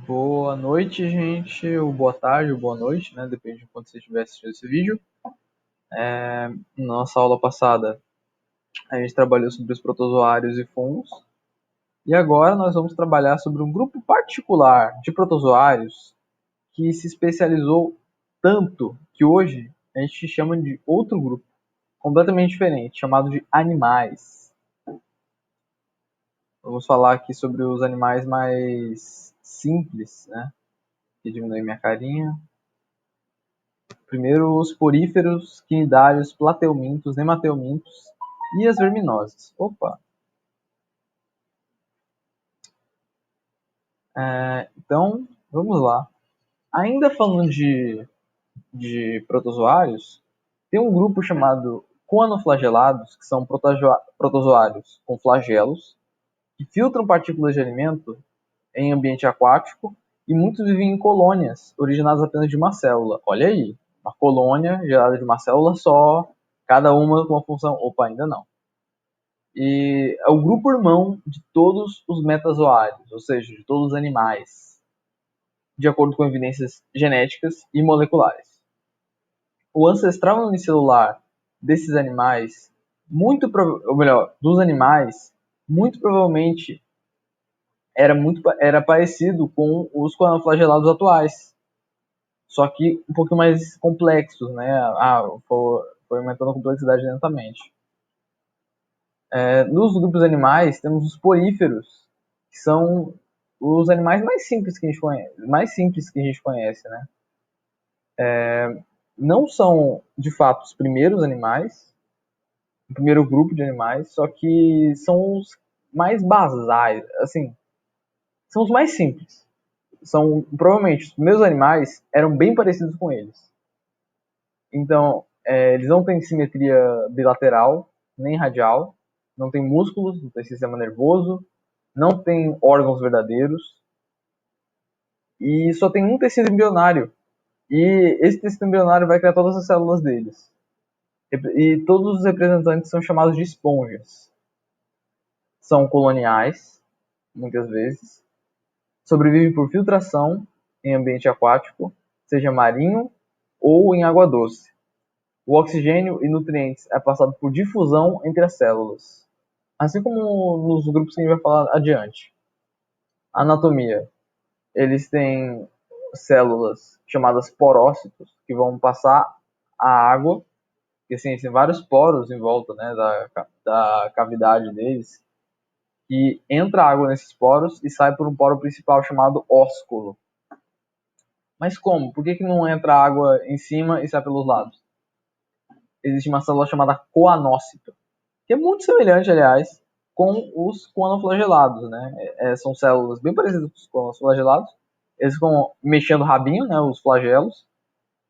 Boa noite, gente, ou boa tarde, ou boa noite, né? Depende de quando você estiver assistindo esse vídeo. Na nossa aula passada, a gente trabalhou sobre os protozoários e fungos, e agora nós vamos trabalhar sobre um grupo particular de protozoários que se especializou tanto que hoje a gente chama de outro grupo, completamente diferente, chamado de animais. Vamos falar aqui sobre os animais mais simples, né? Aqui diminui minha carinha. Primeiro, os poríferos, quinidários, plateumintos, nemateumintos e as verminoses. Opa! Então, vamos lá. Ainda falando de protozoários, tem um grupo chamado coanoflagelados, que são protozoários com flagelos, que filtram partículas de alimento em ambiente aquático e muitos vivem em colônias originadas apenas de uma célula. Olha aí, uma colônia gerada de uma célula só, cada uma com uma função. Opa, ainda não. E é o grupo irmão de todos os metazoários, ou seja, de todos os animais, de acordo com evidências genéticas e moleculares. O ancestral unicelular desses animais, ou melhor, dos animais, muito provavelmente era parecido com os coanoflagelados atuais, só que um pouquinho mais complexos, né? Foi aumentando a complexidade lentamente. Nos grupos animais, temos os poríferos, que são os animais mais simples que a gente conhece, né? Não são, de fato, os primeiros animais, o primeiro grupo de animais, só que são os mais basais, assim, são os mais simples. Provavelmente, os primeiros animais eram bem parecidos com eles. Então, eles não têm simetria bilateral, nem radial, não tem músculos, não tem sistema nervoso, não tem órgãos verdadeiros e só tem um tecido embrionário. E esse tecido embrionário vai criar todas as células deles. E todos os representantes são chamados de esponjas. São coloniais, muitas vezes. Sobrevivem por filtração em ambiente aquático, seja marinho ou em água doce. O oxigênio e nutrientes é passado por difusão entre as células. Assim como nos grupos que a gente vai falar adiante. Anatomia. Eles têm células chamadas porócitos, que vão passar a água, que assim, tem vários poros em volta, né, da cavidade deles, e entra água nesses poros e sai por um poro principal chamado ósculo. Mas como? Por que não entra água em cima e sai pelos lados? Existe uma célula chamada coanócito, que é muito semelhante, aliás, com os coanoflagelados, né? São células bem parecidas com os coanoflagelados. Eles ficam mexendo o rabinho, né, os flagelos,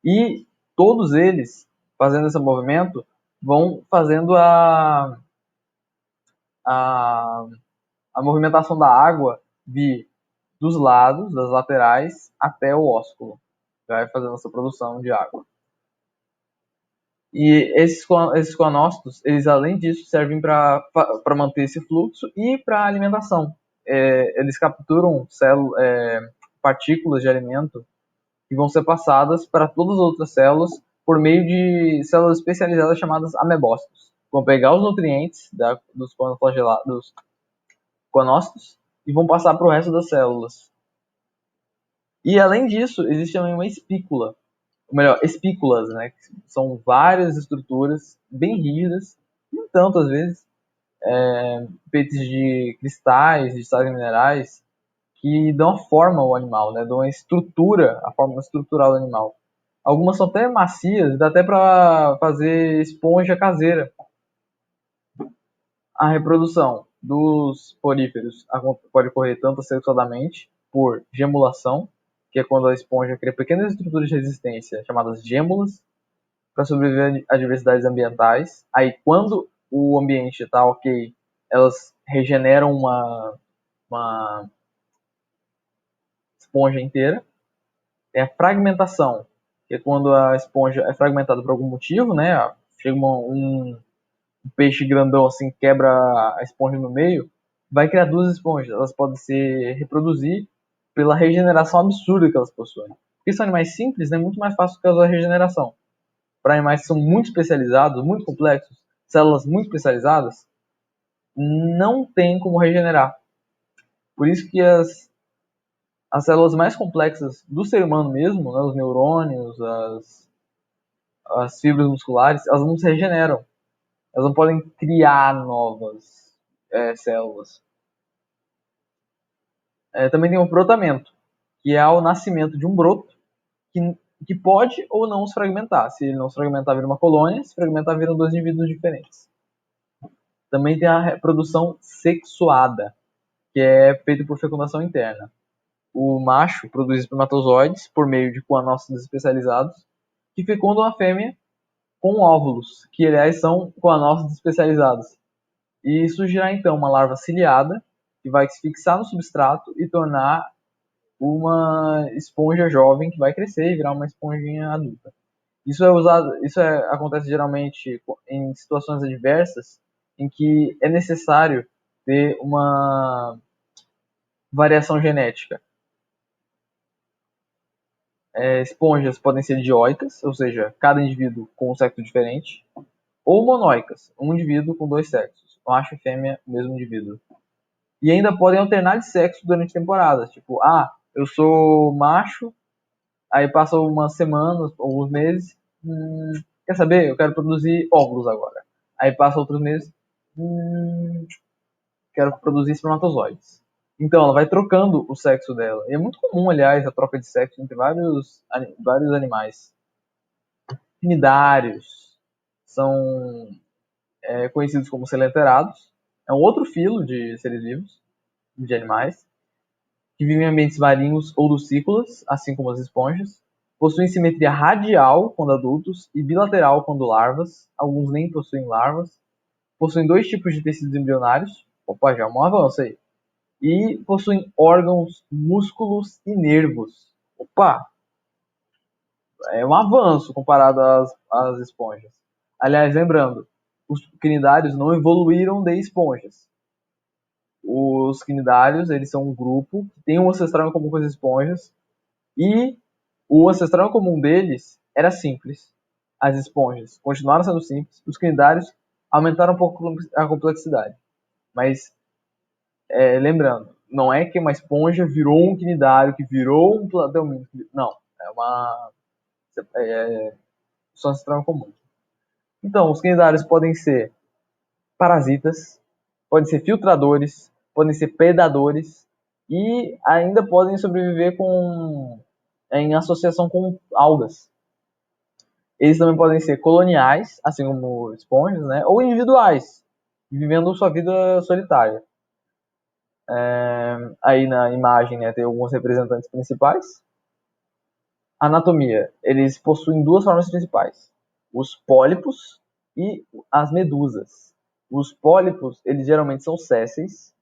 e todos eles, fazendo esse movimento, vão fazendo a, a movimentação da água vir dos lados, das laterais, até o ósculo. Vai fazendo essa produção de água. E esses coanócitos, eles além disso servem para manter esse fluxo e para alimentação. Eles capturam partículas de alimento que vão ser passadas para todas as outras células por meio de células especializadas chamadas amebócitos. Vão pegar os nutrientes dos coanócitos e vão passar para o resto das células. E além disso, existe também uma espícula, ou melhor, espículas, né? Que são várias estruturas bem rígidas, não tanto às vezes, feitas de cristais, de sais minerais, que dão a forma ao animal, né? Dão a forma estrutural do animal. Algumas são até macias, dá até para fazer esponja caseira. A reprodução dos poríferos pode ocorrer tanto sexuadamente, por gemulação, que é quando a esponja cria pequenas estruturas de resistência, chamadas gêmulas, para sobreviver a adversidades ambientais. Aí, quando o ambiente está ok, elas regeneram uma esponja inteira. Tem a fragmentação, que é quando a esponja é fragmentada por algum motivo, né? Chega um peixe grandão assim, quebra a esponja no meio, vai criar duas esponjas. Elas podem se reproduzir pela regeneração absurda que elas possuem. Porque são animais simples, é muito mais fácil causar regeneração. Para animais que são muito especializados, muito complexos, células muito especializadas, não tem como regenerar. Por isso que as células mais complexas do ser humano mesmo, né, os neurônios, as fibras musculares, elas não se regeneram. Elas não podem criar novas células. Também tem o brotamento, que é o nascimento de um broto que pode ou não se fragmentar. Se ele não se fragmentar, vira uma colônia. Se fragmentar, viram dois indivíduos diferentes. Também tem a reprodução sexuada, que é feita por fecundação interna. O macho produz espermatozoides por meio de coanócitos especializados que fecundam a fêmea com óvulos, que aliás são coanócitos especializados. E isso gerará então uma larva ciliada que vai se fixar no substrato e tornar uma esponja jovem que vai crescer e virar uma esponjinha adulta. Acontece geralmente em situações adversas em que é necessário ter uma variação genética. Esponjas podem ser dioicas, ou seja, cada indivíduo com um sexo diferente, ou monoicas, um indivíduo com dois sexos, macho e fêmea, mesmo indivíduo. E ainda podem alternar de sexo durante temporadas, tipo, eu sou macho, aí passa umas semanas, alguns meses, quer saber? Eu quero produzir óvulos agora. Aí passa outros meses, quero produzir espermatozoides. Então, ela vai trocando o sexo dela. E é muito comum, aliás, a troca de sexo entre vários animais. Cnidários são conhecidos como coleotterados. É um outro filo de seres vivos, de animais, que vivem em ambientes marinhos ou lucícolas, assim como as esponjas. Possuem simetria radial quando adultos e bilateral quando larvas. Alguns nem possuem larvas. Possuem dois tipos de tecidos embrionários. Opa, já é um avanço aí. E possuem órgãos, músculos e nervos. Opa! É um avanço comparado às esponjas. Aliás, lembrando, os cnidários não evoluíram de esponjas. Os cnidários, eles são um grupo que tem um ancestral em comum com as esponjas e o ancestral em comum deles era simples. As esponjas continuaram sendo simples, os cnidários aumentaram um pouco a complexidade. Mas, lembrando, não é que uma esponja virou um cnidário, que virou um plateuminto. Não, são ancestral em comum. Então, os cnidários podem ser parasitas, podem ser filtradores, podem ser predadores e ainda podem sobreviver em associação com algas. Eles também podem ser coloniais, assim como esponjas, né? Ou individuais, vivendo sua vida solitária. Aí na imagem, né, tem alguns representantes principais. Anatomia. Eles possuem duas formas principais: os pólipos e as medusas. Os pólipos, eles geralmente são sésseis.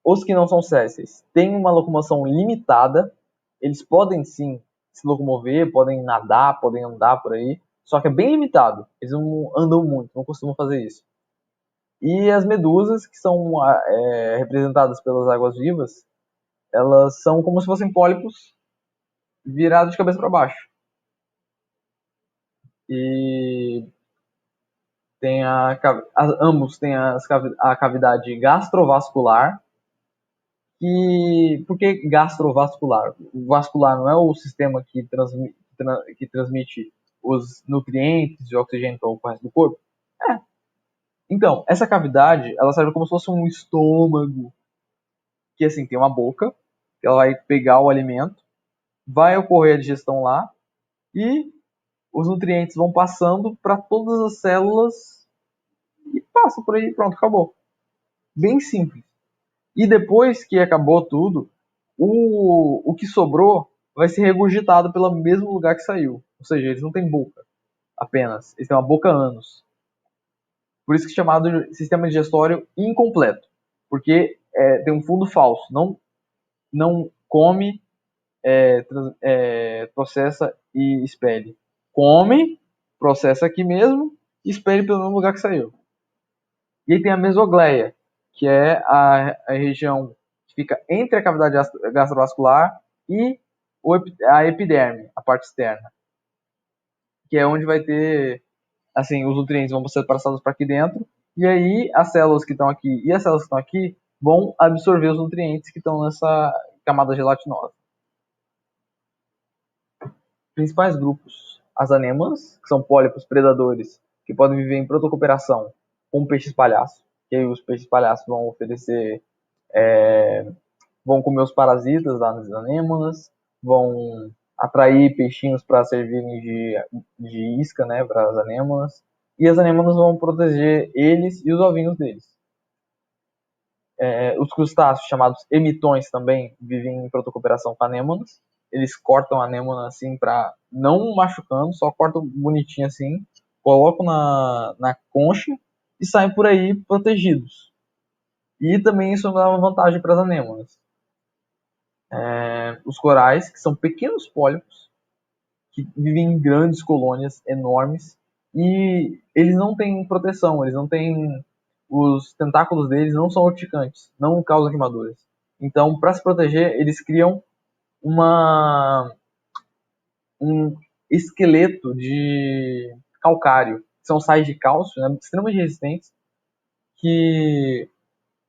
Os que não são sésseis têm uma locomoção limitada. Eles podem sim se locomover, podem nadar, podem andar por aí, só que é bem limitado. Eles não andam muito, não costumam fazer isso. E as medusas, que são representadas pelas águas-vivas, elas são como se fossem pólipos virados de cabeça para baixo. E ambos têm a cavidade gastrovascular. Por que gastrovascular? O vascular não é o sistema que transmite os nutrientes e oxigênio para o resto do corpo? Então, essa cavidade, ela serve como se fosse um estômago, que assim, tem uma boca, que ela vai pegar o alimento, vai ocorrer a digestão lá, e os nutrientes vão passando para todas as células e passa por aí, pronto, acabou. Bem simples. E depois que acabou tudo, o que sobrou vai ser regurgitado pelo mesmo lugar que saiu. Ou seja, eles não têm boca apenas, eles têm uma boca ânus. Por isso que é chamado de sistema digestório incompleto. Porque tem um fundo falso. Não come, processa e expele. Come, processa aqui mesmo e expele pelo mesmo lugar que saiu. E aí tem a mesogleia, que é a região fica entre a cavidade gastrovascular e a epiderme, a parte externa, que é onde vai ter, assim, os nutrientes vão ser passados para aqui dentro, e aí as células que estão aqui e as células que estão aqui vão absorver os nutrientes que estão nessa camada gelatinosa. Principais grupos: as anêmonas, que são pólipos predadores que podem viver em protocooperação com peixes palhaço, que aí os peixes palhaços vão oferecer, vão comer os parasitas das anêmonas, vão atrair peixinhos para servirem de isca, né, para as anêmonas, e as anêmonas vão proteger eles e os ovinhos deles. Os crustáceos, chamados emitões, também vivem em protocooperação com anêmonas. Eles cortam a anêmona assim, para não machucando, só cortam bonitinho assim, colocam na concha e saem por aí protegidos. E também isso dá uma vantagem para as anêmonas. Os corais, que são pequenos pólipos, que vivem em grandes colônias enormes, e eles não têm proteção, eles não têm, os tentáculos deles não são urticantes, não causam queimaduras. Então, para se proteger, eles criam um esqueleto de calcário, que são sais de cálcio, né, extremamente resistentes, que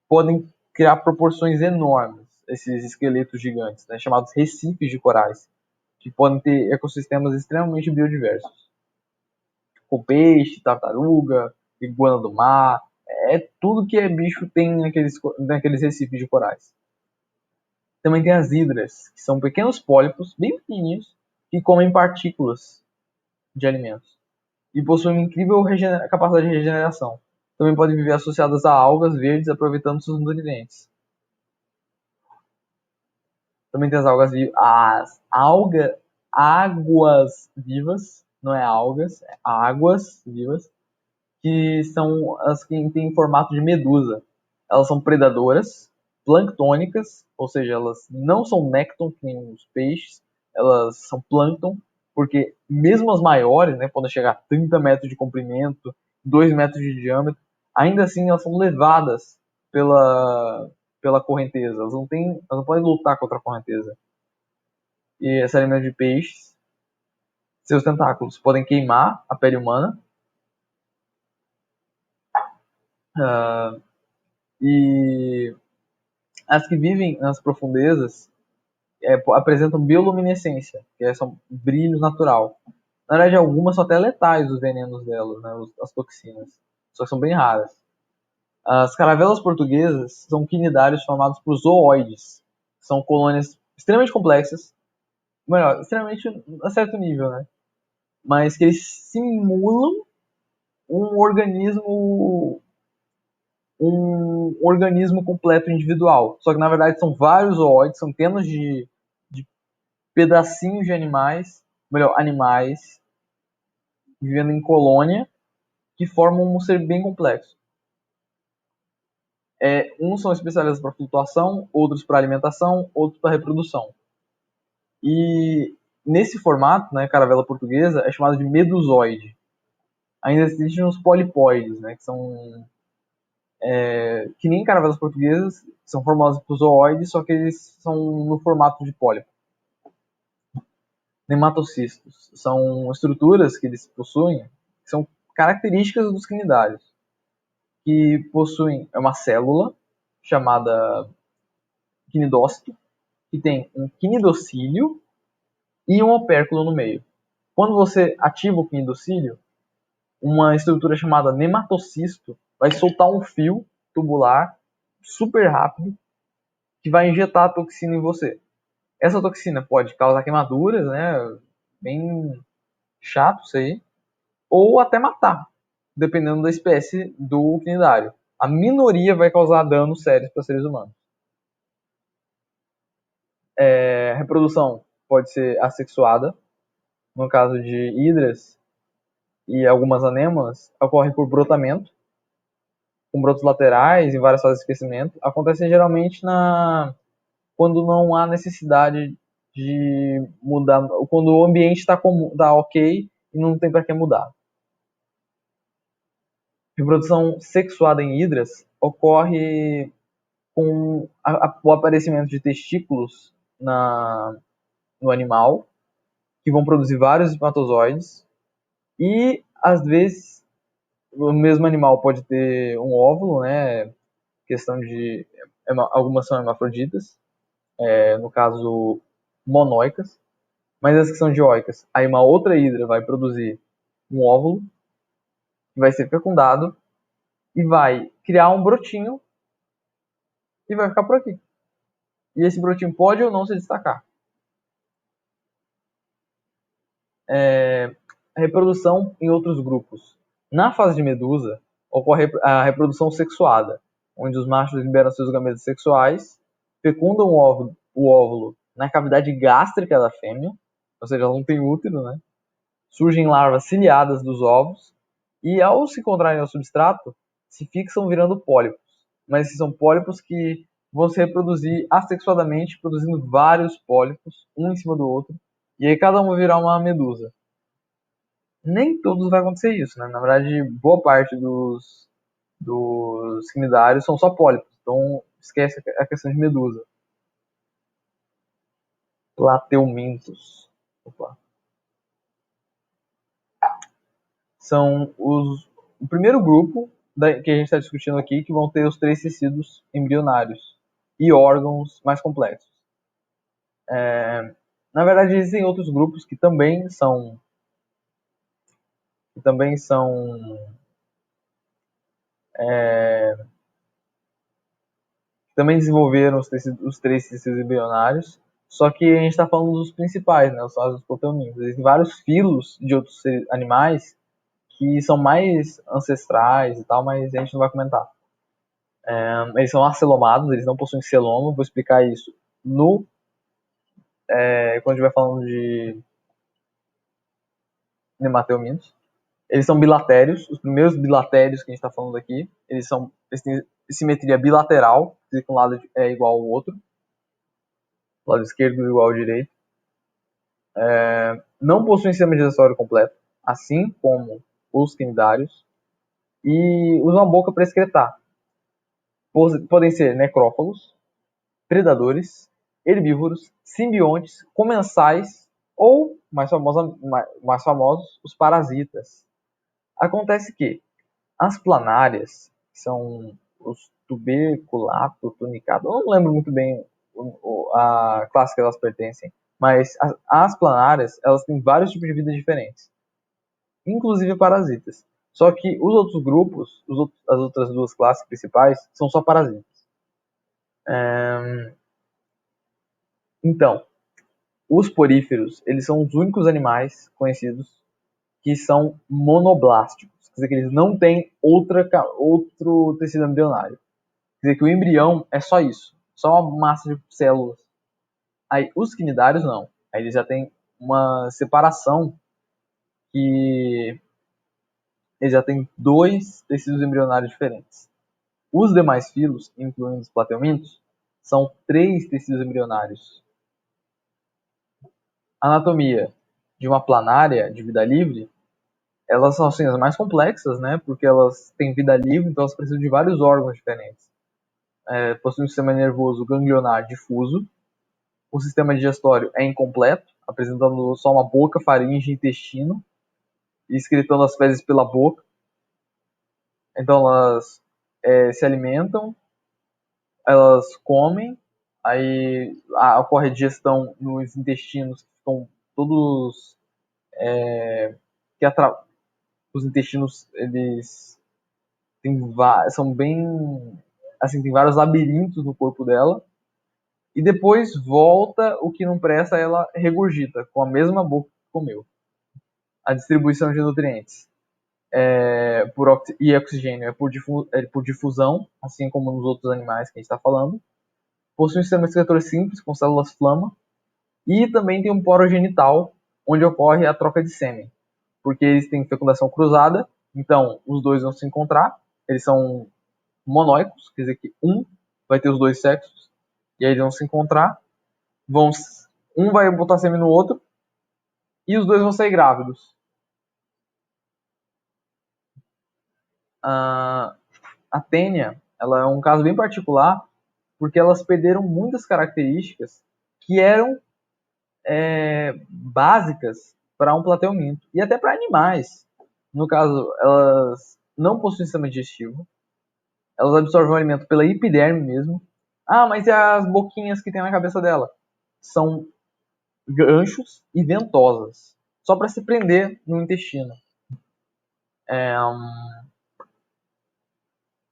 podem criar proporções enormes, esses esqueletos gigantes, né, chamados recifes de corais, que podem ter ecossistemas extremamente biodiversos, com peixe, tartaruga, iguana do mar, tudo que é bicho tem naqueles recifes de corais. Também tem as hidras, que são pequenos pólipos, bem pequenininhos, que comem partículas de alimentos e possuem uma incrível capacidade de regeneração. Também podem viver associadas a algas verdes, aproveitando seus nutrientes. Também tem águas vivas, não é algas, é águas vivas, que são as que têm formato de medusa. Elas são predadoras, planctônicas, ou seja, elas não são nécton, que nem os peixes, elas são plâncton, porque mesmo as maiores, né, podem chegar a 30 metros de comprimento, 2 metros de diâmetro, ainda assim elas são levadas pela correnteza. Elas não podem lutar contra a correnteza. E se alimentam de peixes. Seus tentáculos podem queimar a pele humana. E as que vivem nas profundezas apresentam bioluminescência, que é só brilho natural. Na verdade, algumas são até letais, os venenos delas, né, as toxinas. Só que são bem raras. As caravelas portuguesas são quinidários formados por zooides. São colônias extremamente complexas, melhor, extremamente a certo nível, né? Mas que eles simulam um organismo completo individual. Só que na verdade são vários zooides, são centenas de pedacinhos de animais vivendo em colônia que formam um ser bem complexo. Uns são especializados para flutuação, outros para alimentação, outros para reprodução. E nesse formato, né, caravela portuguesa, é chamado de medusoide. Ainda existem os polipóides, né, que são que nem caravelas portuguesas, são formados por zooides, só que eles são no formato de pólipo. Nematocistos são estruturas que eles possuem, que são características dos quinidários, que possuem uma célula chamada quinidócito, que tem um quinidocílio e um opérculo no meio. Quando você ativa o quinidocílio, uma estrutura chamada nematocisto vai soltar um fio tubular super rápido que vai injetar a toxina em você. Essa toxina pode causar queimaduras, né? Bem chato isso aí. Ou até matar, dependendo da espécie do quinidário. A minoria vai causar danos sérios para seres humanos. A reprodução pode ser assexuada. No caso de hidras e algumas anêmonas, ocorre por brotamento, com brotos laterais em várias fases de crescimento. Acontece geralmente quando não há necessidade de mudar, quando o ambiente está ok e não tem para que mudar. Reprodução sexuada em hidras ocorre com o aparecimento de testículos no animal, que vão produzir vários espermatozoides, e às vezes o mesmo animal pode ter um óvulo, né? Questão de algumas são hermafroditas, no caso monóicas, mas as que são dioicas, aí uma outra hidra vai produzir um óvulo que vai ser fecundado e vai criar um brotinho e vai ficar por aqui. E esse brotinho pode ou não se destacar. A reprodução em outros grupos. Na fase de medusa, ocorre a reprodução sexuada, onde os machos liberam seus gametas sexuais, fecundam o óvulo na cavidade gástrica da fêmea, ou seja, ela não tem útero, né? Surgem larvas ciliadas dos ovos e, ao se encontrarem no substrato, se fixam virando pólipos. Mas são pólipos que vão se reproduzir assexuadamente, produzindo vários pólipos, um em cima do outro, e aí cada um vai virar uma medusa. Nem todos vai acontecer isso, né? Na verdade, boa parte dos cnidários são só pólipos, então esquece a questão de medusa. Plateumintos. Opa. São o primeiro grupo que a gente está discutindo aqui, que vão ter os 3 tecidos embrionários e órgãos mais complexos. Na verdade, existem outros grupos que também são também desenvolveram os 3 tecidos embrionários, só que a gente está falando dos principais, né, os proteomintos. Existem vários filos de outros animais que são mais ancestrais e tal, mas a gente não vai comentar. Eles são acelomados, eles não possuem celoma, vou explicar isso quando estiver falando de nemateumintos. Eles são bilatérios, os primeiros bilatérios que a gente está falando aqui, eles têm simetria bilateral, quer dizer que um lado é igual ao outro, o lado esquerdo é igual ao direito. Não possuem sistema digestório completo, assim como os cnidários, e usam a boca para excretar. Podem ser necrófagos, predadores, herbívoros, simbiontes, comensais ou, mais famosos, os parasitas. Acontece que as planárias, que são os tuberculato, tunicado, eu não lembro muito bem a classe que elas pertencem, mas as planárias, elas têm vários tipos de vida diferentes, inclusive parasitas. Só que os outros grupos, as outras 2 classes principais, são só parasitas. Então, os poríferos, eles são os únicos animais conhecidos que são monoblásticos. Quer dizer que eles não têm outro tecido embrionário. Quer dizer que o embrião é só isso. Só uma massa de células. Aí, os cnidários não. Aí eles já têm uma separação que eles já têm 2 tecidos embrionários diferentes. Os demais filos, incluindo os plateumintos, são 3 tecidos embrionários. A anatomia de uma planária de vida livre, elas são assim, as mais complexas, né? Porque elas têm vida livre, então elas precisam de vários órgãos diferentes. Possuem um sistema nervoso ganglionar difuso. O sistema digestório é incompleto, apresentando só uma boca, faringe e intestino, e excretando as fezes pela boca. Então elas se alimentam, elas comem, aí ocorre a digestão nos intestinos, que ficam todos os intestinos, eles são bem assim, tem vários labirintos no corpo dela, e depois volta o que não presta, ela regurgita com a mesma boca que comeu. A distribuição de nutrientes e oxigênio é por difusão, assim como nos outros animais que a gente está falando. Possui um sistema excretor simples com células flama, e também tem um poro genital, onde ocorre a troca de sêmen, porque eles têm fecundação cruzada, então os 2 vão se encontrar, eles são monóicos, quer dizer que um vai ter os 2 sexos, e aí eles vão se encontrar, um vai botar sêmen no outro, e os 2 vão sair grávidos. A tênia, ela é um caso bem particular, porque elas perderam muitas características que eram básicas para um plateuminto e até para animais. No caso, elas não possuem sistema digestivo, elas absorvem o alimento pela epiderme mesmo. Ah, mas e as boquinhas que tem na cabeça dela? São ganchos e ventosas, só para se prender no intestino.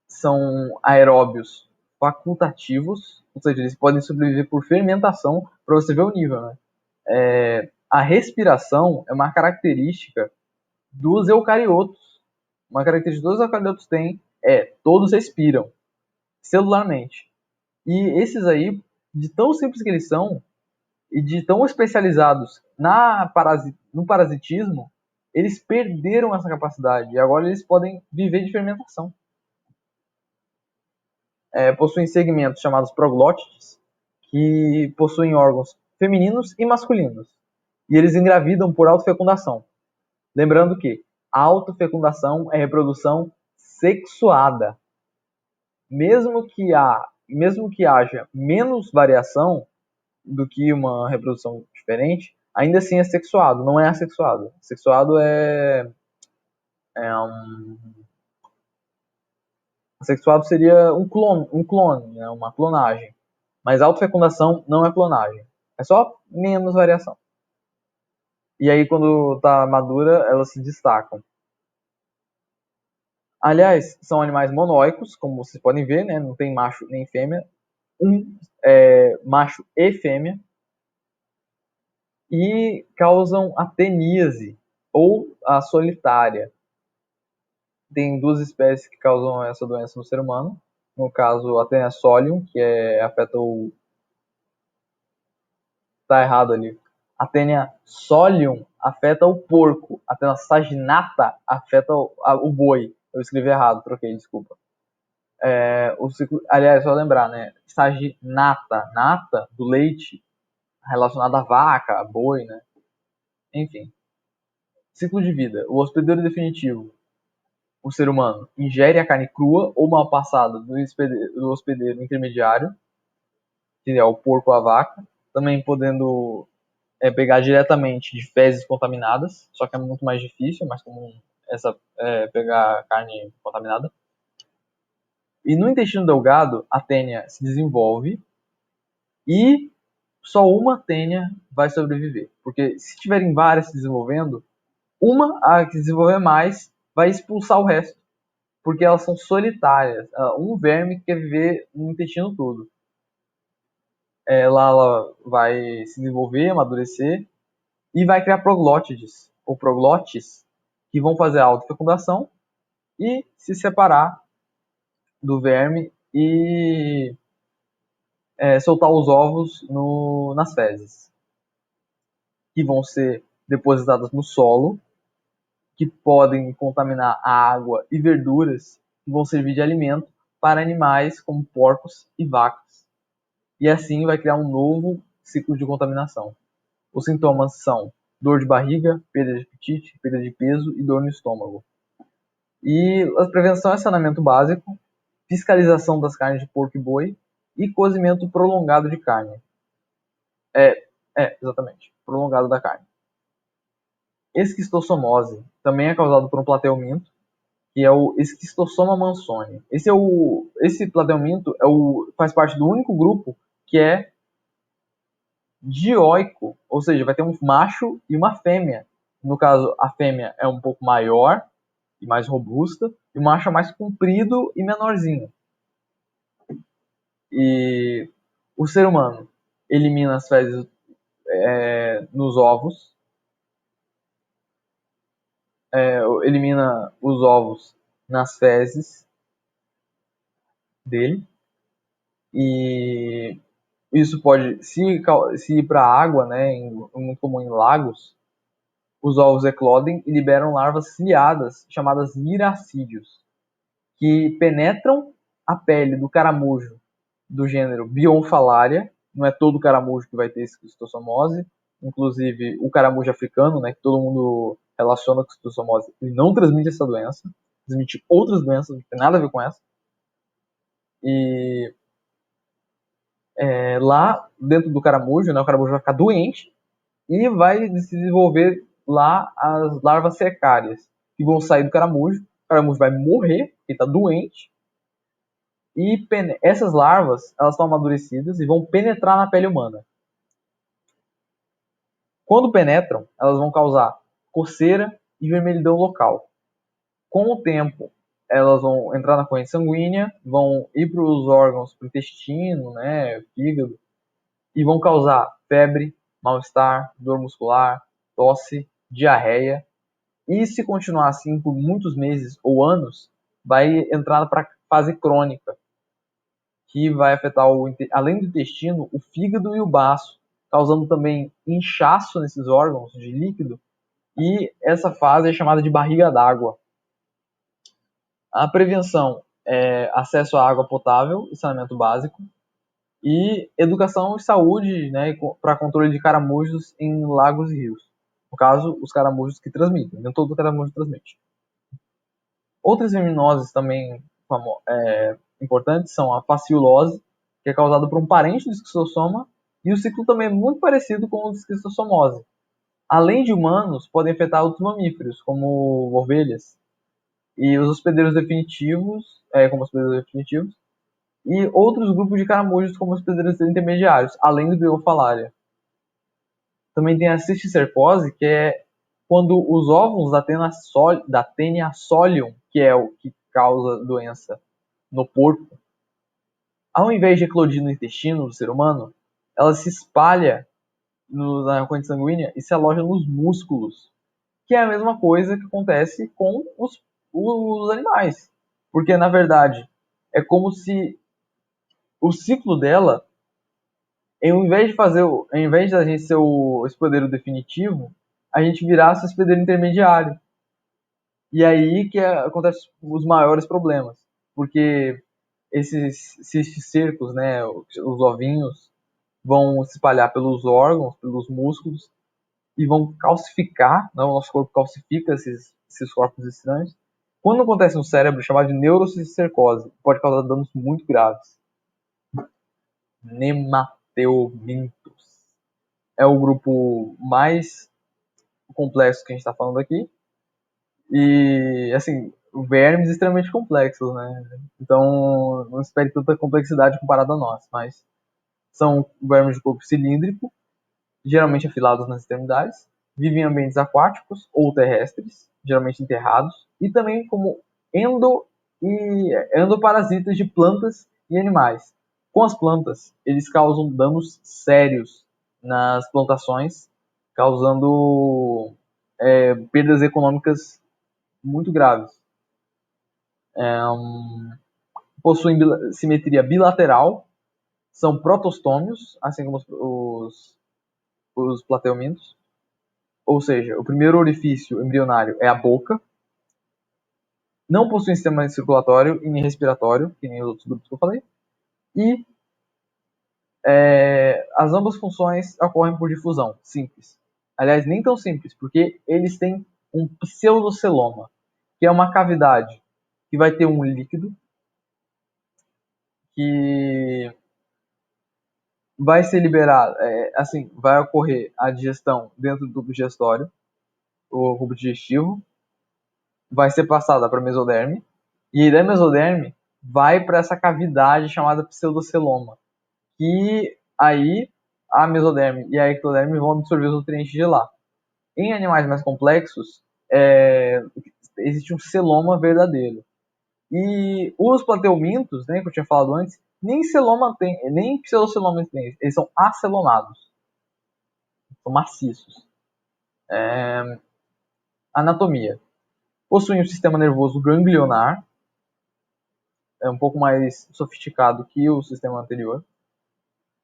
São aeróbios facultativos, ou seja, eles podem sobreviver por fermentação, para você ver o nível, né? A respiração é uma característica dos eucariotos. Uma característica que todos os eucariotos têm todos respiram celularmente. E esses aí, de tão simples que eles são, e de tão especializados no parasitismo, eles perderam essa capacidade. E agora eles podem viver de fermentação. Possuem segmentos chamados proglótides, que possuem órgãos femininos e masculinos. E eles engravidam por autofecundação. Lembrando que a autofecundação é reprodução sexuada. Mesmo que haja menos variação do que uma reprodução diferente, ainda assim é sexuado, não é assexuado. Sexuado Assexuado seria um clone, né? Uma clonagem. Mas autofecundação não é clonagem. É só menos variação. E aí, quando tá madura, elas se destacam. Aliás, são animais monóicos, como vocês podem ver, né? Não tem macho nem fêmea. Macho e fêmea. E causam a teníase, ou a solitária. Tem duas espécies que causam essa doença no ser humano. No caso, a Tenia solium, que afeta o... Tá errado ali. A Tenia solium afeta o porco. A Tenia saginata afeta o boi. Eu escrevi errado, troquei, desculpa. Aliás, só lembrar, né? Saginata, nata do leite, relacionada à vaca, a boi, né? Enfim. Ciclo de vida. O hospedeiro definitivo. O ser humano ingere a carne crua ou mal passada do hospedeiro intermediário, que é o porco ou a vaca, também podendo pegar diretamente de fezes contaminadas, só que é muito mais difícil, é mais comum pegar carne contaminada. E no intestino delgado, a tênia se desenvolve e só uma tênia vai sobreviver. Porque se tiverem várias se desenvolvendo, a que desenvolver mais vai expulsar o resto. Porque elas são solitárias. Um verme quer viver no intestino todo. Lá ela vai se desenvolver, amadurecer e vai criar proglótides, ou proglotes, que vão fazer a autofecundação e se separar do verme e soltar os ovos nas fezes, que vão ser depositadas no solo, que podem contaminar a água e verduras, que vão servir de alimento para animais como porcos e vacas. E assim vai criar um novo ciclo de contaminação. Os sintomas são dor de barriga, perda de apetite, perda de peso e dor no estômago. E a prevenção é saneamento básico, fiscalização das carnes de porco e boi e cozimento prolongado de carne. Exatamente, prolongado da carne. Esquistossomose também é causado por um plateuminto, que é o Esquistossoma mansoni. Esse plateuminto faz parte do único grupo que é dioico, ou seja, vai ter um macho e uma fêmea. No caso, a fêmea é um pouco maior e mais robusta, e o macho é mais comprido e menorzinho. E o ser humano elimina as fezes nos ovos, elimina os ovos nas fezes dele, e isso pode, se ir para a água, né, muito comum em lagos, os ovos eclodem e liberam larvas ciliadas, chamadas miracídios, que penetram a pele do caramujo do gênero Bionfalaria. Não é todo caramujo que vai ter esquistossomose, inclusive o caramujo africano, né, que todo mundo relaciona com esquistossomose, ele não transmite essa doença, transmite outras doenças, não tem nada a ver com essa. E lá dentro do caramujo, né, o caramujo vai ficar doente e vai se desenvolver lá as larvas cercárias, que vão sair do caramujo, o caramujo vai morrer, porque está doente, e essas larvas elas estão amadurecidas e vão penetrar na pele humana. Quando penetram, elas vão causar coceira e vermelhidão local. Com o tempo, elas vão entrar na corrente sanguínea, vão ir para os órgãos, para o intestino, né, fígado, e vão causar febre, mal-estar, dor muscular, tosse, diarreia. E se continuar assim por muitos meses ou anos, vai entrar para a fase crônica, que vai afetar, além do intestino, o fígado e o baço, causando também inchaço nesses órgãos de líquido, e essa fase é chamada de barriga d'água. A prevenção é acesso à água potável e saneamento básico, e educação e saúde, né, para controle de caramujos em lagos e rios. No caso, os caramujos que transmitem, nem todo caramujo transmite. Outras verminoses também importantes são a fasciolose, que é causada por um parente do esquistossoma, e o ciclo também é muito parecido com o de esquistossomose. Além de humanos, podem afetar outros mamíferos, como ovelhas, e os hospedeiros definitivos, e outros grupos de caramujos, como hospedeiros intermediários, além do Biofalaria. Também tem a cisticercose, que é quando os óvulos da Taenia solium, que é o que causa doença no porco, ao invés de eclodir no intestino do ser humano, ela se espalha na corrente sanguínea e se aloja nos músculos, que é a mesma coisa que acontece com os animais. Porque, na verdade, é como se o ciclo dela, ao invés de a gente ser o hospedeiro definitivo, a gente virasse o hospedeiro intermediário. E aí que acontecem os maiores problemas. Porque esses cisticercos, né, os ovinhos, vão se espalhar pelos órgãos, pelos músculos, e vão calcificar, né, o nosso corpo calcifica esses corpos estranhos. Quando acontece no cérebro, chamado de neurocisticercose, pode causar danos muito graves. Nematelmintos é o grupo mais complexo que a gente está falando aqui. E, assim, vermes extremamente complexos, né? Então, não espere tanta complexidade comparada a nós, mas são vermes de corpo cilíndrico, geralmente afilados nas extremidades, vivem em ambientes aquáticos ou terrestres, geralmente enterrados, e também como endoparasitas de plantas e animais. Com as plantas, eles causam danos sérios nas plantações, causando perdas econômicas muito graves. Possuem simetria bilateral, são protostômios, assim como os plateumintos. Ou seja, o primeiro orifício embrionário é a boca. Não possuem sistema circulatório e nem respiratório, que nem os outros grupos que eu falei. E as ambas funções ocorrem por difusão, simples. Aliás, nem tão simples, porque eles têm um pseudoceloma, que é uma cavidade que vai ter um líquido que vai ser liberado, vai ocorrer a digestão dentro do tubo digestório, o tubo digestivo, vai ser passada para a mesoderme, e da mesoderme vai para essa cavidade chamada pseudoceloma, que aí a mesoderme e a ectoderme vão absorver os nutrientes de lá. Em animais mais complexos, existe um celoma verdadeiro. E os plateumintos, né, que eu tinha falado antes, nem celoma tem, nem pseudoceloma tem, eles são acelomados, são maciços. Anatomia. Possuem um sistema nervoso ganglionar, é um pouco mais sofisticado que o sistema anterior.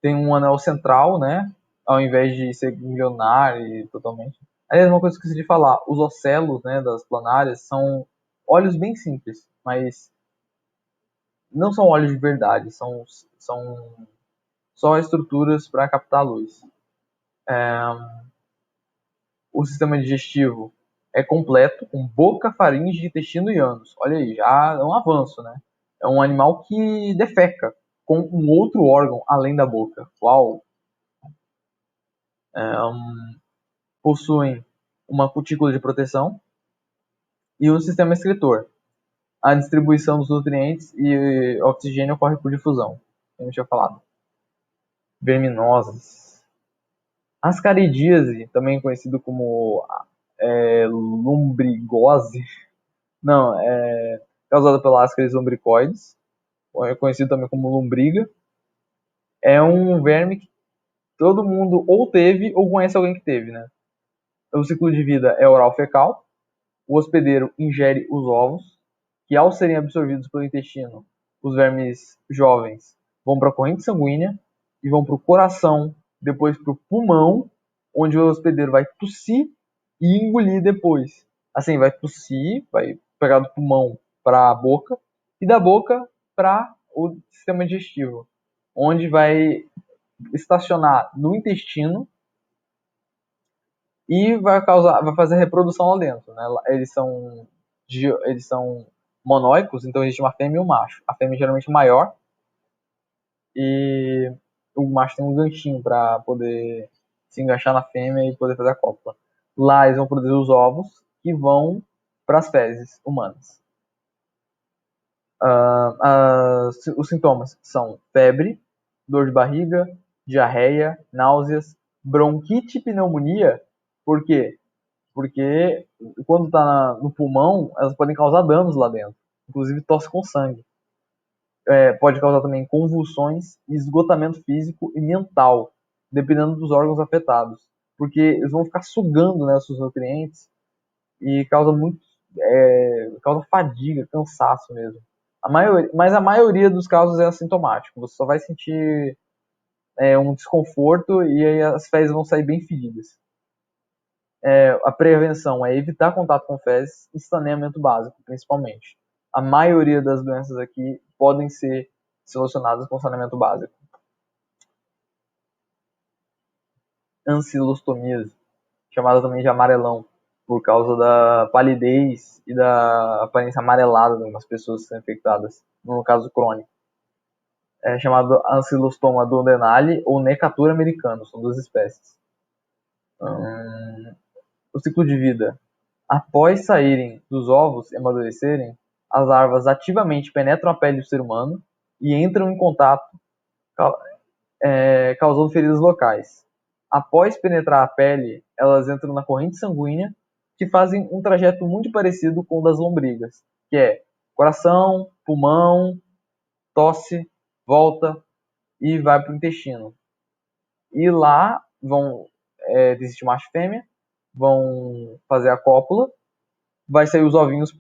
Tem um anel central, né, ao invés de ser ganglionar e totalmente. Aliás, uma coisa que eu esqueci de falar, os ocelos, né, das planárias são olhos bem simples, mas não são olhos de verdade, são só estruturas para captar a luz. O sistema digestivo é completo, com boca, faringe, intestino e ânus. Olha aí, já é um avanço, né? É um animal que defeca. com um outro órgão além da boca. Uau! Possuem uma cutícula de proteção e um sistema excretor. A distribuição dos nutrientes e oxigênio ocorre por difusão. Eu não tinha falado. Verminosas. Ascaridíase, também conhecido como lumbrigose, não, é causada pela Ascaris lumbricoides, conhecido também como lombriga. É um verme que todo mundo ou teve ou conhece alguém que teve, né? O ciclo de vida é oral fecal. O hospedeiro ingere os ovos, que ao serem absorvidos pelo intestino, os vermes jovens vão para a corrente sanguínea e vão para o coração, depois para o pulmão, onde o hospedeiro vai tossir e engolir depois. Assim, vai tossir, vai pegar do pulmão para a boca e da boca para o sistema digestivo, onde vai estacionar no intestino e vai fazer reprodução lá dentro, né? Eles são monóicos, então existe uma fêmea e um macho. A fêmea é geralmente maior e o macho tem um ganchinho para poder se enganchar na fêmea e poder fazer a cópula. Lá eles vão produzir os ovos que vão para as fezes humanas. Os sintomas são febre, dor de barriga, diarreia, náuseas, bronquite e pneumonia. Por quê? Porque quando está no pulmão, elas podem causar danos lá dentro, inclusive tosse com sangue. Pode causar também convulsões, esgotamento físico e mental, dependendo dos órgãos afetados, porque eles vão ficar sugando, né, os seus nutrientes e causa fadiga, cansaço mesmo. Mas a maioria dos casos é assintomático. Você só vai sentir um desconforto e aí as fezes vão sair bem fedidas. A prevenção é evitar contato com fezes e saneamento básico, principalmente. A maioria das doenças aqui podem ser solucionadas com saneamento básico. Ancilostomia, chamada também de amarelão, por causa da palidez e da aparência amarelada de algumas pessoas que são infectadas, no caso crônico. É chamado Ancilostoma duodenale ou Necatura americano, são duas espécies. O ciclo de vida. Após saírem dos ovos e amadurecerem, as larvas ativamente penetram a pele do ser humano e entram em contato, causando feridas locais. Após penetrar a pele, elas entram na corrente sanguínea, que fazem um trajeto muito parecido com o das lombrigas, que é coração, pulmão, tosse, volta e vai para o intestino. E lá existe macho e fêmea, vão fazer a cópula, vai sair os ovinhos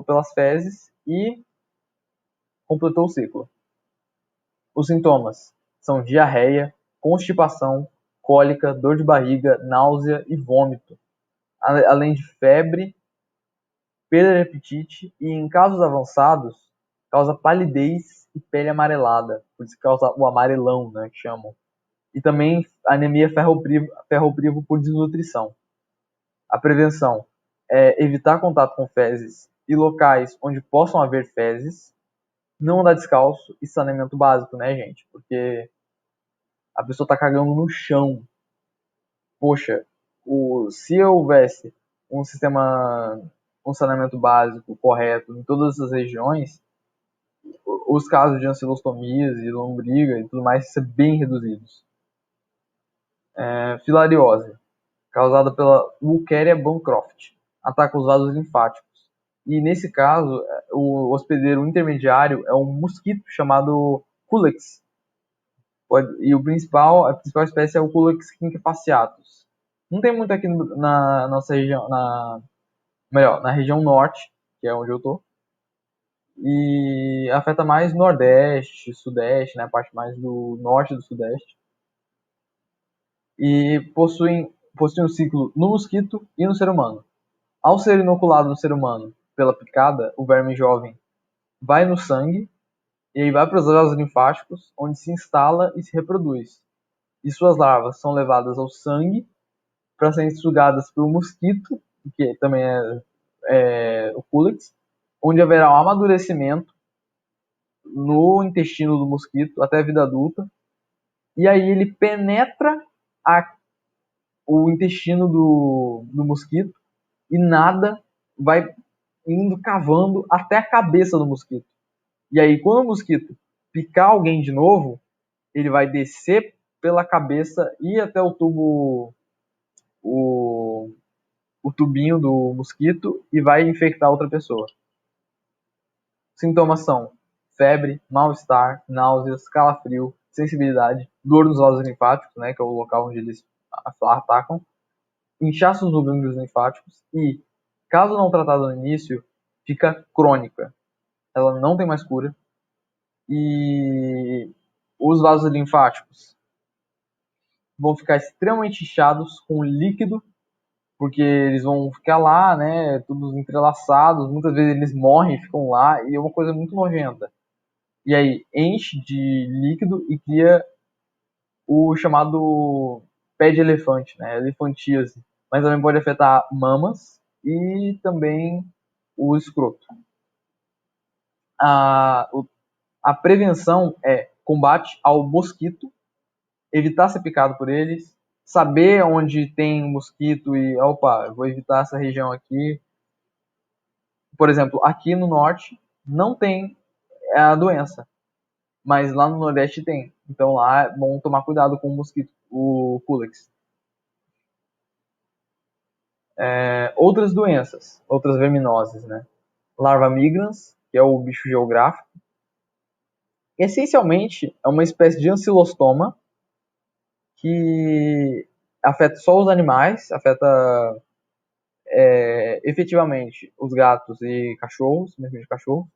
pelas fezes e completou o ciclo. Os sintomas são diarreia, constipação, cólica, dor de barriga, náusea e vômito, além de febre, perda de apetite e, em casos avançados, causa palidez e pele amarelada, por isso causa o amarelão, né, que chamam. E também anemia ferroprivo por desnutrição. A prevenção é evitar contato com fezes e locais onde possam haver fezes, não andar descalço e saneamento básico, né, gente? Porque a pessoa tá cagando no chão. Poxa, se houvesse um saneamento básico correto em todas as regiões, os casos de ancilostomias e lombriga e tudo mais ser bem reduzidos. Filariose, causada pela Wolkeria bancroft, ataca os vasos linfáticos. E nesse caso, o hospedeiro intermediário é um mosquito chamado Culex. E a principal espécie é o Culex quinquefasciatus. Não tem muito aqui na nossa região, na região norte, que é onde eu tô. E afeta mais nordeste, sudeste, né, a parte mais do norte e do sudeste. E possuem um ciclo no mosquito e no ser humano. Ao ser inoculado no ser humano pela picada, o verme jovem vai no sangue e aí vai para os vasos linfáticos, onde se instala e se reproduz. E suas larvas são levadas ao sangue para serem sugadas pelo mosquito, que também é o Culex, onde haverá um amadurecimento no intestino do mosquito até a vida adulta. E aí ele penetra o intestino do mosquito e nada, vai indo cavando até a cabeça do mosquito. E aí, quando o mosquito picar alguém de novo, ele vai descer pela cabeça e até o, o tubinho do mosquito e vai infectar outra pessoa. Sintomas são febre, mal-estar, náuseas, calafrio, sensibilidade, dor nos vasos linfáticos, né, que é o local onde eles atacam, inchaços nos gânglios linfáticos e, caso não tratado no início, fica crônica. Ela não tem mais cura. E os vasos linfáticos vão ficar extremamente inchados com líquido, porque eles vão ficar lá, né, todos entrelaçados, muitas vezes eles morrem e ficam lá, e é uma coisa muito nojenta. E aí enche de líquido e cria o chamado pé de elefante, né, elefantíase, mas também pode afetar mamas e também o escroto. A, a prevenção é combate ao mosquito, evitar ser picado por eles, saber onde tem um mosquito e, opa, vou evitar essa região aqui. Por exemplo, aqui no norte não tem a doença, mas lá no nordeste tem. Então lá é bom tomar cuidado com o mosquito, o Culex. Outras doenças, outras verminoses, né? Larva migrans, que é o bicho geográfico. Essencialmente, é uma espécie de ancilostoma que afeta só os animais, afeta efetivamente os gatos e cachorros, mesmo de cachorro,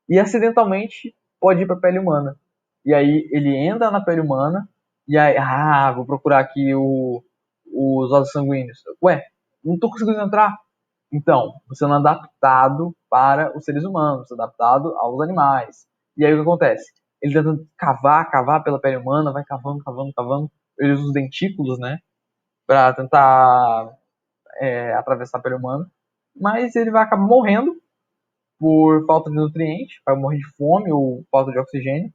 e acidentalmente pode ir para a pele humana. E aí ele entra na pele humana e aí, vou procurar aqui os vasos sanguíneos. Ué, não tô conseguindo entrar. Então, você não é adaptado para os seres humanos, você é adaptado aos animais. E aí o que acontece? Ele tenta cavar pela pele humana, vai cavando, cavando, cavando. Ele usa os dentículos, né? Para tentar atravessar a pele humana. Mas ele vai acabar morrendo por falta de nutrientes, vai morrer de fome ou falta de oxigênio.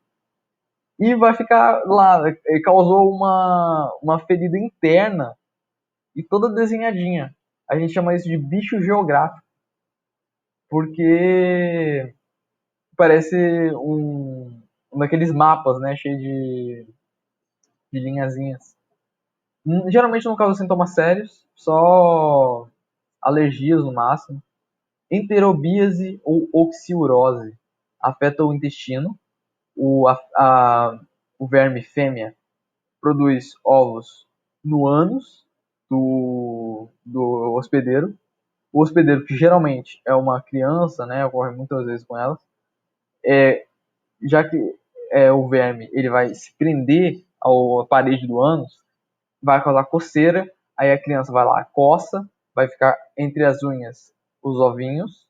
E vai ficar lá. Ele causou uma ferida interna e toda desenhadinha. A gente chama isso de bicho geográfico, porque parece um daqueles mapas, né, cheio de linhazinhas. Geralmente não causa sintomas sérios, só alergias no máximo. Enterobíase ou oxiurose afeta o intestino. O verme fêmea produz ovos no ânus do hospedeiro. O hospedeiro, que geralmente é uma criança, né, ocorre muitas vezes com elas, já que o verme ele vai se prender à parede do ânus, vai causar coceira, aí a criança vai lá, coça, vai ficar entre as unhas os ovinhos,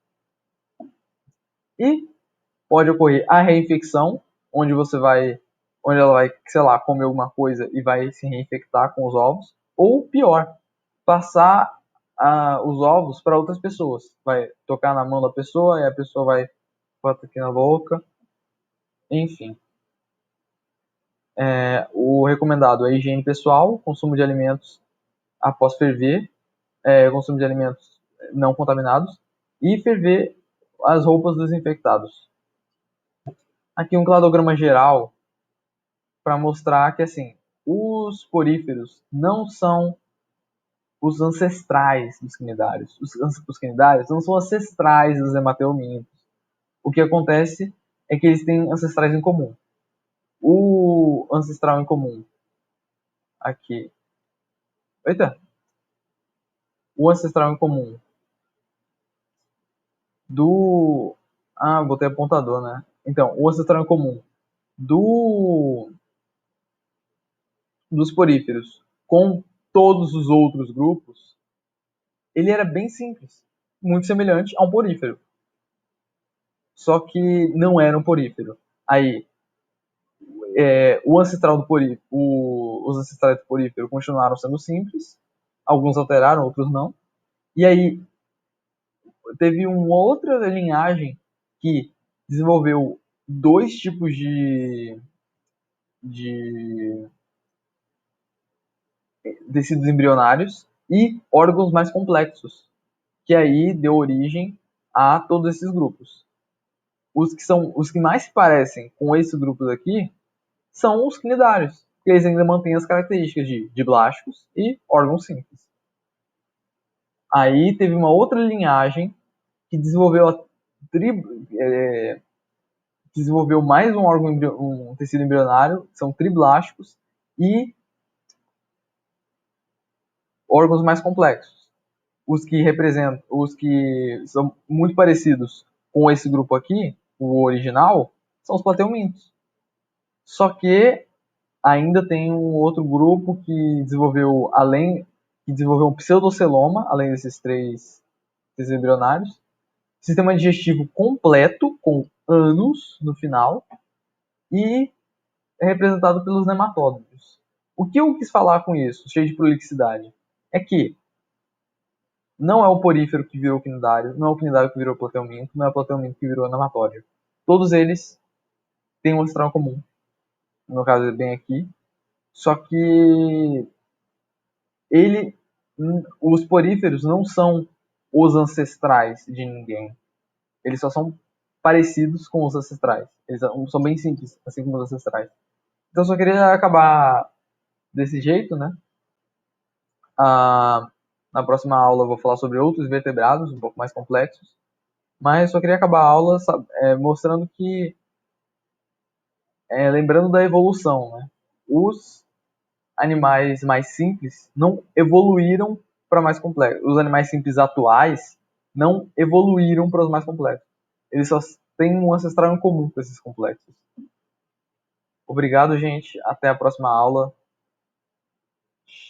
e pode ocorrer a reinfecção, onde ela vai, sei lá, comer alguma coisa e vai se reinfectar com os ovos, ou pior, passar os ovos para outras pessoas, vai tocar na mão da pessoa e a pessoa vai botar aqui na boca, enfim. O recomendado é higiene pessoal, consumo de alimentos após ferver, consumo de alimentos não contaminados e ferver as roupas dos infectados. Aqui um cladograma geral para mostrar que assim, os poríferos não são os ancestrais dos quinidários. Os quinidários não são ancestrais dos hematelmintos. O que acontece é que eles têm ancestrais em comum. O ancestral em comum aqui. Eita! O ancestral em comum do. Botei apontador, né? Então, o ancestral em comum do dos poríferos com todos os outros grupos, ele era bem simples, muito semelhante a um porífero. Só que não era um porífero. Aí, o ancestral do porífero, os ancestrais do porífero continuaram sendo simples, alguns alteraram, outros não. E aí, teve uma outra linhagem que desenvolveu dois tipos de tecidos embrionários e órgãos mais complexos, que aí deu origem a todos esses grupos. Os que mais se parecem com esses grupos aqui são os cnidários, porque eles ainda mantêm as características de blásticos e órgãos simples. Aí teve uma outra linhagem que desenvolveu desenvolveu mais um órgão, um tecido embrionário, que são triblásticos e órgãos mais complexos. Os que são muito parecidos com esse grupo aqui, o original, são os plateumintos. Só que ainda tem um outro grupo que desenvolveu um pseudoceloma, além desses três embrionários, sistema digestivo completo com ânus no final e é representado pelos nematóides. O que eu quis falar com isso, cheio de prolixidade, é que não é o porífero que virou cnidário, não é o cnidário que virou plateuminto, não é o plateuminto que virou nematóide. Todos eles têm um ancestral comum. No caso, é bem aqui. Só que os poríferos não são os ancestrais de ninguém. Eles só são parecidos com os ancestrais. Eles são bem simples, assim como os ancestrais. Então eu só queria acabar desse jeito, né? Na próxima aula eu vou falar sobre outros vertebrados, um pouco mais complexos. Mas eu só queria acabar a aula mostrando que, lembrando da evolução, né? Os animais mais simples não evoluíram para mais complexos. Os animais simples atuais não evoluíram para os mais complexos. Eles só têm um ancestral em comum com esses complexos. Obrigado, gente. Até a próxima aula.